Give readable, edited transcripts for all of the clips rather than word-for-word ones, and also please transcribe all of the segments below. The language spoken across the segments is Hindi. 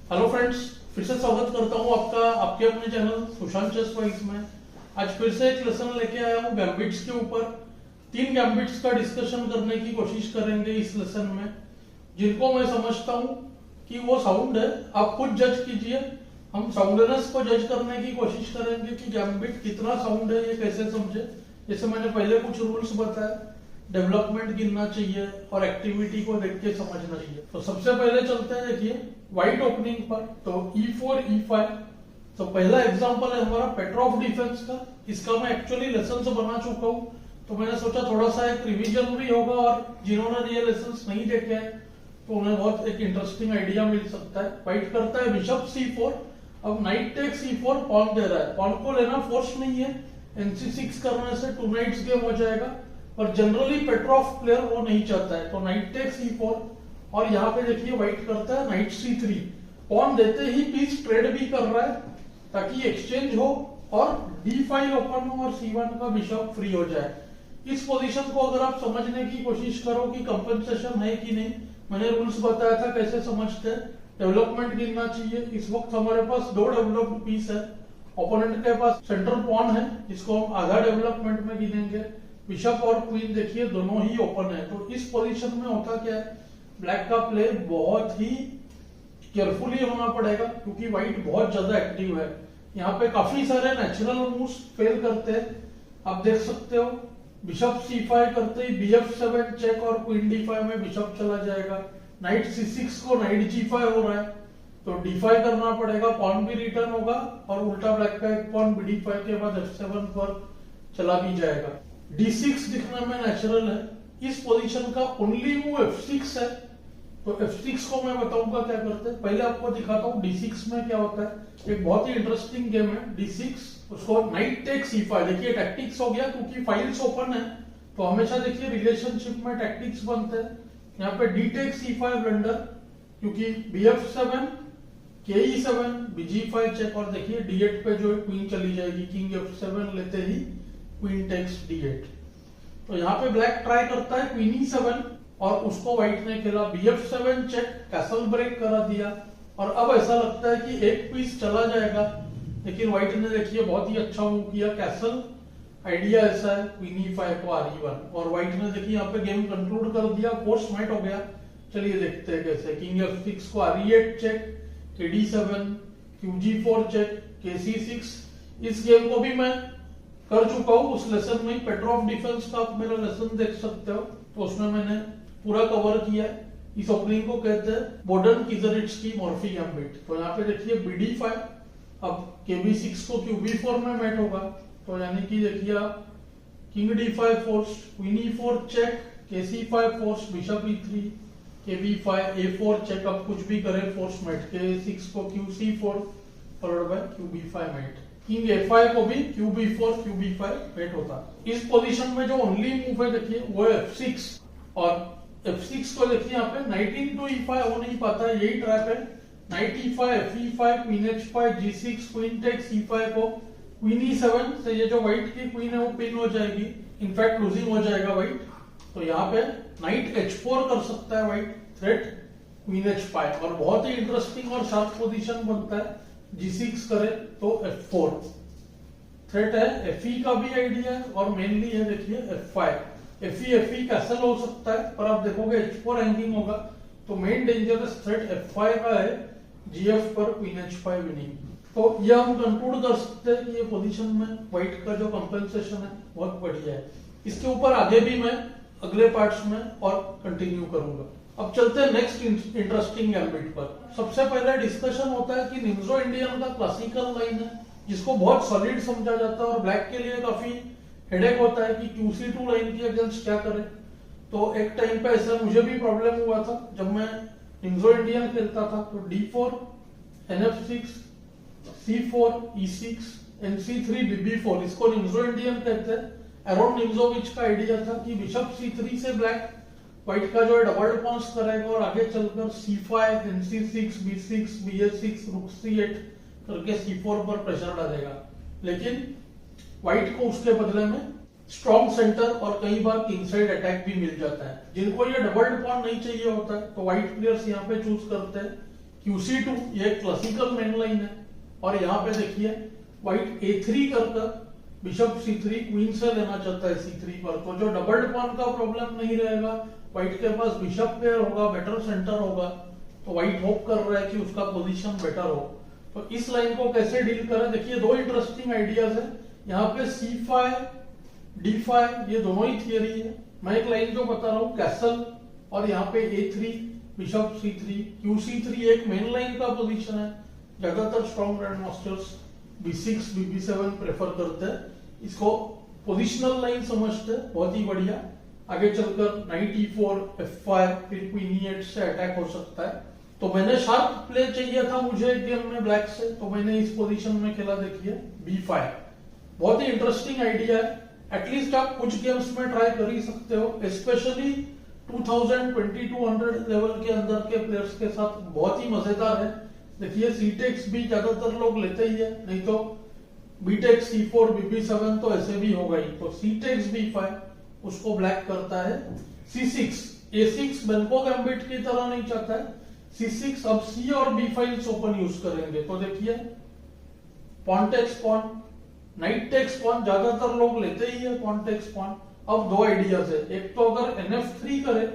हेलो फ्रेंड्स, फिर से स्वागत करता हूं आपका आपके अपने चैनल सुशांत चेस पॉइंट्स में। आज फिर से एक लेसन लेके आया हूं गैम्बिट्स के ऊपर। 3 गैम्बिट्स का डिस्कशन करने की कोशिश करेंगे इस लेसन में, जिनको मैं समझता हूं कि वो साउंड है। आप खुद जज कीजिए। हम साउंडनेस को जज करने की कोशिश करेंगे कि गैम्बिट कितना साउंड है, ये कैसे समझे। जैसे मैंने पहले कुछ रूल्स बताया, डेवलपमेंट गिनना चाहिए और एक्टिविटी को देख के समझना चाहिए। तो सबसे पहले चलते हैं, देखिए व्हाइट ओपनिंग पर। तो E4 E5, तो पहला एग्जांपल है हमारा पेट्रोव डिफेंस का। इसका मैं एक्चुअली लेसन से बना चुका हूं, तो मैंने सोचा थोड़ा सा एक रिवीजन भी होगा और जिन्होंने ये लेसन नहीं देखे हैं तो उन्हें बहुत एक इंटरेस्टिंग आइडिया मिल सकता है। व्हाइट करता है बिशप C4। अब नाइट टेक C4, पॉन दे रहा है। पॉन को लेना फोर्स नहीं है, NC6 करने से 2 नाइट्स गेम हो जाएगा, पर जनरली पेट्रोव प्लेयर वो नहीं चाहता है। तो नाइट टेक C4 और यहाँ पे देखिए व्हाइट करता है नाइट C3। पॉन देते ही पीस ट्रेड भी कर रहा है ताकि एक्सचेंज हो और D5 ओपन हो और C1 का बिशप फ्री हो जाए। इस पोजीशन को अगर आप समझने की कोशिश करो कि कंपनसेशन है कि नहीं, मैंने रूल्स बताया था कैसे समझते हैं। डेवलपमेंट गिनना चाहिए। इस वक्त हमारे पास 2 डेवलप्ड पीस है, ओपोनेंट के पास सेंट्रल पॉन है जिसको हम आधा डेवलपमेंट में गिनेंगे। बिशप और क्वीन देखिए दोनों ही ओपन है। तो इस पोजीशन में होता क्या है, ब्लैक का प्ले बहुत ही केयरफुली होना पड़ेगा क्योंकि व्हाइट बहुत ज्यादा एक्टिव है। यहाँ पे काफी सारे नेचुरल मूव्स फेल करते हैं। आप देख सकते हो बिशप C5 करते ही BF7 चेक और क्वीन D5 में बिशप चला जाएगा। नाइट C6 को नाइट G5 हो रहा है तो D5 करना पड़ेगा, पॉन भी रिटर्न होगा और उल्टा ब्लैक का एक पॉन BD5 के बाद F7 पर चला भी जाएगा। D6 दिखने में नेचुरल है। इस पोजीशन का ओनली मूव F6 है, तो F6 को मैं बताऊंगा क्या करते हैं। पहले आपको दिखाता हूँ D6 में क्या होता है। एक बहुत ही इंटरेस्टिंग गेम है D6। उसको नाइट टेक C5, देखिए टैक्टिक्स हो गया क्योंकि फाइल्स ओपन है तो हमेशा देखिए रिलेशनशिप में टैक्टिक्स बनते हैं। यहाँ पे D टेक C5 ब्लंडर क्योंकि BF7 KE7 BG5 चेक और देखिए D8 पे जो क्वीन चली जाएगी, किंग F7 लेते ही क्वीन टेक्स D8। तो यहाँ पे ब्लैक ट्राई करता है क्वीन E7 और उसको व्हाइट ने खेला BF7 चेक, कैसल ब्रेक करा दिया और अब ऐसा लगता है कि एक पीस चला जाएगा, लेकिन व्हाइट ने देखिए बहुत ही अच्छा मूव किया। कैसल आइडिया ऐसा है, क्वीन E5 को RE1 और व्हाइट ने देखिए यहाँ पे गेम कंक्लूड कर दिया, फोर्स मैट हो गया। चलिए देखते हैं कैसे। किंग F6 को RE8 check, KD7, QG4 check, KC6। इस गेम को भी मैं कर चुका हूं उस लेसन में। पेट्रोव डिफेंस का आप मेरा लेसन देख सकते हो, तो उसमें मैंने पूरा कवर किया है। इस ओपनिंग को कहते हैं बोर्डन किजरिट्स्की मॉर्फी गैम्बिट। तो यहाँ पे देखिए BD5, अब KB6 को QB4 में मैट होगा, तो यानी कि देखिए आप king D5 force, queen E4 check, KC5 force, bishop E3, KB5 A4 check. अब कुछ भी करे फोर्स मैट, K6 को QC4 followed by QB5 mat. King A5 को भी QB4 QB5 मैट होता। इस पोजीशन में जो ओनली मूव है देखिए वो F6 और F6 को देखिए यहाँ पे नाइट इनटू E5 हो नहीं पाता है, यही ट्रैप है। Night E5 FE5 queen H5 G6 queen take C5 को क्वीन E7 से ये जो व्हाइट की क्वीन है वो पिन हो जाएगी, इनफैक्ट लूजिंग हो जाएगा व्हाइट। तो यहाँ पे नाइट H4 कर सकता है व्हाइट, थ्रेट क्वीन H5 और बहुत ही इंटरेस्टिंग और शार्प पोजीशन बनता है। G6 करे तो F4 थ्रेट है। FE का भी आइडिया है और मेनली है देखिए F5। FE कैसल हो सकता है, पर आप देखोगे H4 हैंगिंग होगा, तो मेन डेंजरस थ्रेट F5 का है, GF पर क्वीन H5 विनिंग। तो ये हम कंक्लूड कर सकते हैं कि ये पोजीशन में व्हाइट का जो कंपेंसेशन है बहुत बढ़िया है। इसके ऊपर आगे भी मैं अगले पार्ट्स में और कंटिन्यू करूंगा। अब चलते हैं नेक्स्ट इंटरेस्टिंग गैम्बिट पर। सबसे पहले डिस्कशन होता है कि निम्जो इंडियन का क्लासिकल लाइन है जिसको बहुत सॉलिड समझा जाता है और ब्लैक के लिए काफी हेडेक होता है कि QC2 लाइन के अगेंस्ट क्या करें। तो एक टाइम पे ऐसा मुझे भी प्रॉब्लम हुआ था जब मैं निम्जो इंडियन खेलता था। तो D4 NF6 C4 E6 NC3 BB4, इसको निम्जो इंडियन कहते हैं। एरोन निम्जोविच का आइडिया था कि बिशप C3 से ब्लैक व्हाइट का जो है डबल रिस्पॉन्स करेगा और आगे चलकर C5 NC6 B6 BA6 रुक C8 करके C4 पर प्रेशर डालेगा, लेकिन व्हाइट को उसके बदले में स्ट्रॉन्ग सेंटर और कई बार किंग साइड अटैक भी मिल जाता है। जिनको ये डबल पॉन नहीं चाहिए होता है तो व्हाइट प्लेयर्स यहाँ पे चूज करते हैं QC2 ये क्लासिकल मेन लाइन है, और यहाँ पे देखिए व्हाइट A3 कर बिशप C3 क्वीन से लेना चाहता है C3 पर, तो जो डबल पॉन का प्रॉब्लम नहीं रहेगा, व्हाइट के पास बिशप पेयर होगा, बेटर सेंटर होगा, तो व्हाइट होप कर रहा है कि उसका पोजीशन बेटर हो। तो इस लाइन को कैसे डील करें, देखिए दो इंटरेस्टिंग आइडियाज है। यहाँ पे C5 D5 ये दोनों ही थियरी है। मैं एक लाइन जो बता रहा हूँ कैसल, और यहाँ पे A3 बिशप C3 QC3 एक मेन लाइन का पोजीशन है। ज्यादातर strong grand masters B6 BB7 prefer करते हैं, इसको पोजिशनल लाइन समझते हैं, बहुत ही बढ़िया। आगे चलकर नाइट E4 F5 फिर क्वीन E8 से अटैक हो सकता है। तो मैंने शार्प प्ले चाहिए था मुझे एक गेम में ब्लैक से, तो मैंने इस पोजीशन में खेला, देखिए B5। बहुत ही इंटरेस्टिंग आइडिया है, एटलीस्ट आप कुछ गेम्स में ट्राई कर ही सकते हो, स्पेशली 2000-2200 लेवल के अंदर के प्लेयर्स के साथ बहुत ही मजेदार है। देखिए C-टेक्स भी ज्यादातर लोग लेते ही है, नहीं तो B-टेक्स C4 BB7 तो ऐसे भी होगा ही। तो C-टेक्स B5 उसको ब्लैक करता है। C6 A6 बेनको गैम्बिट की तरह नहीं चाहता है, C6 अब C और B फाइल्स ओपन यूज करेंगे। तो देखिए pawn takes pawn, knight takes pawn ज्यादातर लोग लेते ही है, पॉन टेक्स पॉन। अब दो आइडियाज है, एक तो अगर NF3 करे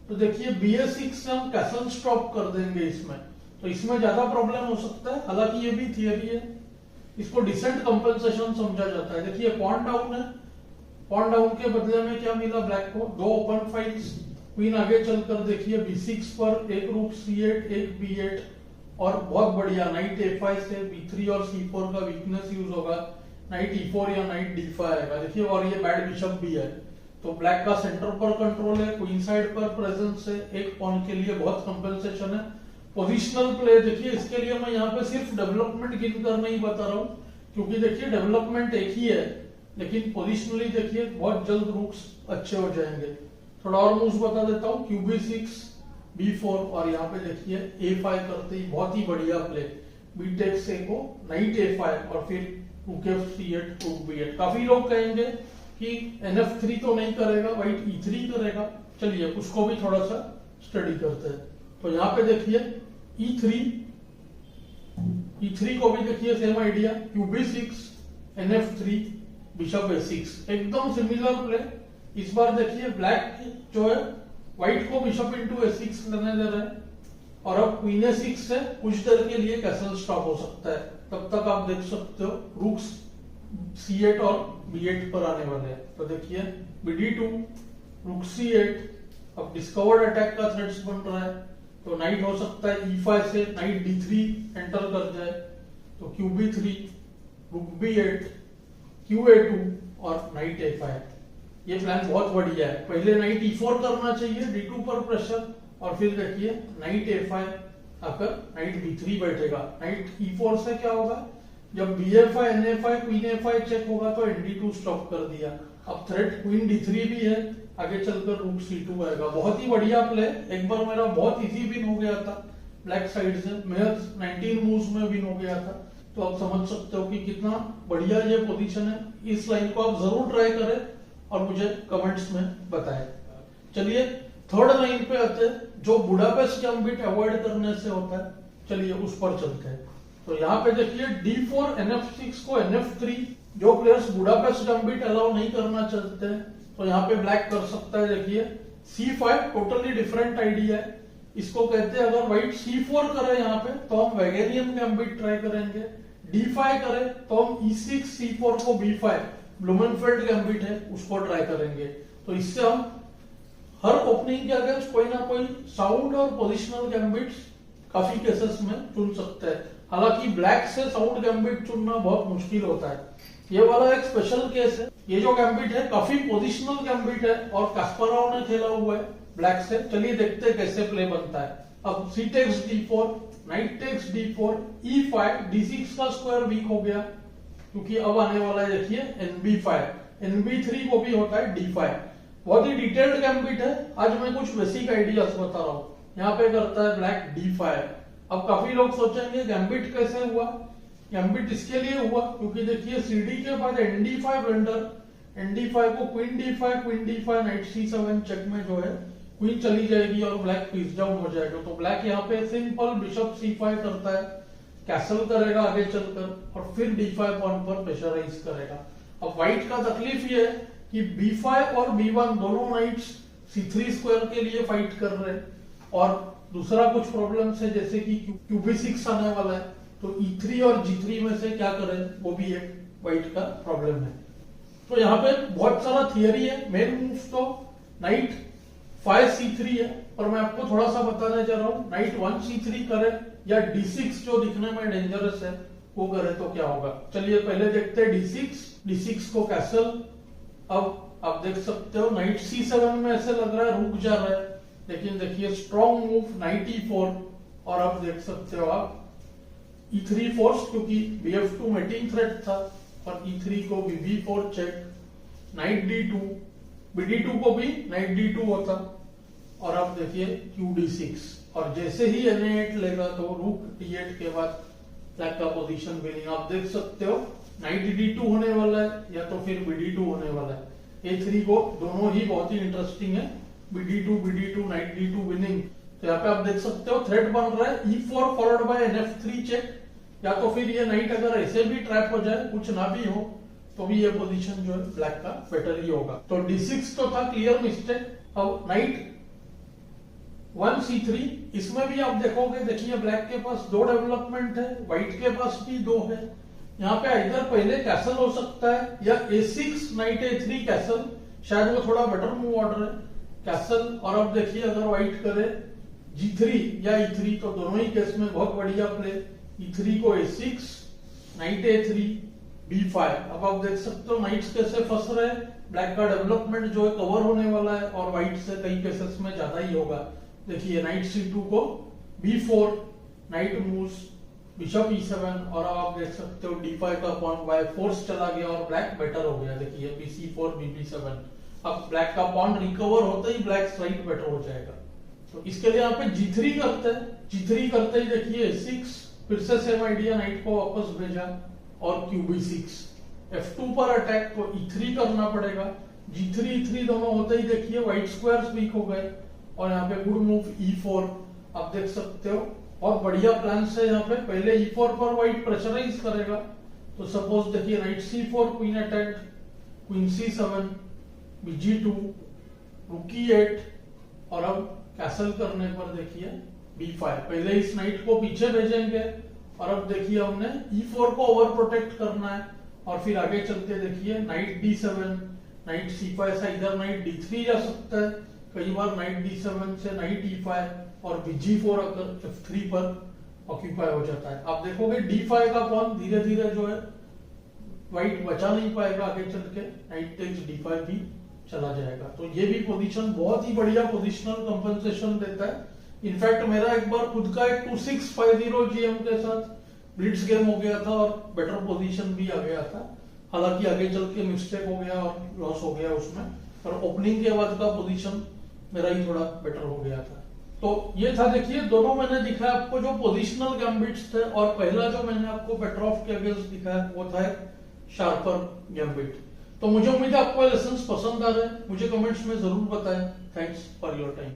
तो देखिए BA6 से हम कैसल स्टॉप कर देंगे इसमें, तो इसमें ज्यादा प्रॉब्लम हो सकता है। हालांकि ये भी थियरी है, इसको डिसेंट कंपनसेशन समझा जाता है। देखिए पॉन डाउन है, पॉन डाउन के बदले में क्या मिला ब्लैक को, दो ओपन फाइल्स। क्वीन आगे चलकर देखिए B6 पर एक रूक C8 एक B8, और बहुत बढ़िया नाइट A5 से B3 और C4 का वीकनेस यूज होगा, नाइट E4 या नाइट D5 आएगा। देखिए और ये बैड बिशप भी है, तो ब्लैक का सेंटर पर कंट्रोल है, क्वीन साइड पर प्रेजेंस है, एक पॉन के लिए बहुत कंपनसेशन है। पोजिशनल प्ले देखिए, इसके लिए मैं यहाँ पे सिर्फ डेवलपमेंट गिन कर नहीं बता रहा हूँ, क्योंकि देखिए डेवलपमेंट एक ही है, लेकिन पोजिशनली देखिए बहुत जल्द रूक्स अच्छे हो जाएंगे। थोड़ा और मूव्स बता देता हूँ, QB6 B4, और यहाँ पे देखिए A5 करते ही बहुत ही बढ़िया प्ले, B-टेक्स A को नाइट A5 और फिर रूक F3 रूक B8। काफी लोग कहेंगे कि NF3 तो नहीं करेगा, व्हाइट E3 करेगा। चलिए उसको भी थोड़ा सा स्टडी करते हैं। तो यहाँ पे देखिए E3 को भी देखिए same idea, QB6 NF3 bishop A6, एकदम सिमिलर प्ले। इस बार देखिए ब्लैक जो है व्हाइट को बिशप इंटू A6 लेने दे रहे हैं, और अब क्वीन A6 से कुछ देर के लिए कैसल स्टॉप हो सकता है। तब तक आप देख सकते हो रूक्स C8 और B8 पर आने वाले हैं। तो देखिए BD2 रूक C8, अब डिस्कवर्ड अटैक का थ्रेट्स बन रहा है, तो नाइट हो सकता है E5 से नाइट D3 एंटर कर जाए, तो QB3 रूक B8 QA2 और नाइट A5। ये प्लान बहुत बढ़िया है। पहले नाइट E4 करना चाहिए, D2 पर प्रेशर, और फिर देखिए नाइट A5 आकर नाइट B3 बैठेगा। नाइट E4 से क्या होगा, जब BA5 NA5 queen A5 check होगा तो ND2 स्टॉप कर दिया। अब थ्रेट क्वीन D3 भी है, आगे चलकर रूक C2 आएगा। बहुत ही बढ़िया प्ले, एक बार मेरा बहुत इजी विन हो गया था ब्लैक साइड से, महज 19 मूव्स में विन हो गया था। तो आप समझ सकते हो कि कितना बढ़िया ये पोजीशन है। इस लाइन को आप जरूर ट्राई करें और मुझे कमेंट्स में बताएं। चलिए थर्ड लाइन पे आते हैं, जो बुडापेस्ट गैम्बिट अवॉइड करने से होता है। चलिए उस पर चलते हैं। तो यहाँ पे देखिए D4 NF6 को NF3, जो प्लेयर्स बुडापेस्ट गैम्बिट अलाउ नहीं करना चाहते हैं तो यहाँ पे ब्लैक कर सकता है। देखिए C5 टोटली डिफरेंट आइडिया है, इसको कहते हैं अगर व्हाइट C4 करे यहाँ पे तो हम वैगेनियन गैम्बिट ट्राई करेंगे, D5 करे तो हम E6 C4 को B5 ब्लूमेनफेल्ड गैम्बिट है उसको ट्राई करेंगे। तो इससे हम हर ओपनिंग के अगेंस्ट कोई ना कोई साउंड और पोजिशनल गैम्बिट्स काफी केसेस में चुन सकते हैं। हालांकि ब्लैक से साउंड गैम्बिट चुनना बहुत मुश्किल होता है। ये वाला एक स्पेशल केस है। ये जो गैम्बिट है काफी पोजिशनल गैम्बिट है और कास्परोव ने खेला हुआ है ब्लैक से। चलिए देखते हैं कैसे प्ले बनता है। अब C-टेक्स D4, knight takes D4, E5, D6 का स्क्वायर वीक हो गया क्योंकि अब आने वाला है देखिए NB5, NB3 को भी होता है D5। बहुत ही डिटेल्ड गैम्बिट है। आज मैं कुछ बेसिक आइडियाज बता रहा हूँ। यहाँ पे करता है ब्लैक D5। अब काफी लोग सोचेंगे गैम्बिट कैसे हुआ। गैम्बिट इसके लिए हुआ क्योंकि देखिए CD के बाद ND5 वेंडर, ND5 को queen D5 night C7 check में जो है क्वीन चली जाएगी और ब्लैक पीस डाउन हो जाएगा। तो ब्लैक यहाँ पे सिंपल बिशप C5 करता है, कैसल करेगा आगे चलकर और फिर D5 पॉइंट पर प्रेशराइज करेगा। अब व्हाइट का तकलीफ ये है कि B5 और B1 दोनों नाइट्स C3 स्क्वायर के लिए फाइट कर रहे हैं और दूसरा कुछ प्रॉब्लम्स है जैसे कि QB6 आने वाला है, तो E3 और G3 में से क्या करें वो भी एक व्हाइट का प्रॉब्लम है। तो यहाँ पे बहुत सारा थियरी है। मेन मूव तो नाइट 5C3 है, पर मैं आपको थोड़ा सा बताने जा रहा हूँ नाइट 1C3 करे या D6 जो दिखने में डेंजरस है वो करे तो क्या होगा। चलिए पहले देखते हैं D6 को कैसल। अब आप देख सकते हो नाइट C7 में ऐसे लग रहा है रुक जा रहा है, लेकिन देखिए स्ट्रॉन्ग मूव नाइट E4 और अब देख सकते हो आप E3 फोर्स, क्योंकि BF2 मेटिंग थ्रेट था और E3 को भी B4 check, night D2, BD2 को भी नाइट D2 होता और अब देखिए QD6 और जैसे ही Na8 लेगा तो रूक D8 के बाद ब्लैक का पोजीशन विनिंग। आप देख सकते हो नाइट D2 होने वाला है या तो फिर BD2 होने वाला है। A3 को दोनों ही बहुत ही इंटरेस्टिंग है, BD2 नाइट D2 विनिंग। तो यहाँ पे आप देख सकते हो थ्रेट बन रहा है E4 followed by NF3 check, या तो फिर ये नाइट अगर ऐसे भी ट्रैप हो जाए कुछ ना भी हो तो भी ये पोजीशन जो है ब्लैक का बेटर ही होगा। तो D6 तो था क्लियर मिस्टेक। अब नाइट 1C3, इसमें भी आप देखोगे, देखिए ब्लैक के पास दो डेवलपमेंट है, व्हाइट के पास भी दो है। यहाँ पे इधर पहले कैसल हो सकता है या A6 नाइट A3 कैसल, शायद वो थोड़ा बेटर मूव ऑर्डर है कैसल। और अब देखिए अगर व्हाइट करे G3 या E3 तो दोनों ही केस में बहुत बढ़िया प्ले। E3 को A6 नाइट A3 B5। अब आप देख सकते हो नाइट्स कैसे फंस रहे हैं, ब्लैक का डेवलपमेंट जो है कवर होने वाला है और व्हाइट से कई केसेस में ज्यादा ही होगा। देखिए नाइट C2 को B4 night moves bishop E7 और अब आप देख सकते हो D5 का पॉइंट बाय फोर्स चला गया और ब्लैक बेटर हो गया। देखिए BC4 BB7, अब ब्लैक का पॉइंट रिकवर होते ही ब्लैक स्ट्राइक बेटर हो जाएगा। तो इसके लिए यहाँ पे G3 करते हैं, G3 करते ही देखिए A6, फिर से सेम आइडिया, नाइट को वापस भेजा और QB6, F2 पर अटैक तो E3 करना पड़ेगा। G3 E3 दोनों होते ही देखिए व्हाइट स्क्वायर्स वीक हो गए और यहाँ पे गुड मूव E4। आप देख सकते हो बहुत बढ़िया प्लान है यहाँ पे। पहले E4 पर व्हाइट प्रेशराइज करेगा तो सपोज देखिए night C4 queen attack, queen C7 BG2 रूक E8 और अब कैसल करने पर देखिए B5। पहले इस नाइट को पीछे भेजेंगे और अब देखिए हमने E4 को ओवर प्रोटेक्ट करना है और फिर आगे चलते देखिए नाइट D7 नाइट C5, ऐसा इधर नाइट D3 जा सकता है, कई बार नाइट D7 से नाइट E5 और BG4 अगर F3 पर ऑक्यूपाई हो जाता है। आप देखोगे D5 का पॉन धीरे धीरे जो है व्हाइट बचा नहीं पाएगा, आगे चल के नाइट टेक्स D5 भी चला जाएगा। तो ये भी पोजीशन बहुत ही बढ़िया पोजिशनल कंपनसेशन देता है। इनफैक्ट मेरा एक बार खुद का एक 2650 GM के साथ ब्लिट्स गेम हो गया था और बेटर पोजीशन भी आ गया था। हालांकि आगे चल के मिस्टेक हो गया और लॉस हो गया उसमें, पर ओपनिंग के बाद का पोजीशन मेरा ही थोड़ा बेटर हो गया था। तो ये था, देखिए दोनों मैंने दिखाया आपको जो पोजिशनल गैम्बिट्स थे और पहला जो मैंने आपको पेट्रोफ के अगेंस्ट दिखाया वो था शार्पर गैम्बिट। तो मुझे उम्मीद है आपको लेसन्स पसंद आ रहे हैं, मुझे कमेंट्स में जरूर बताएं। Thanks for your time.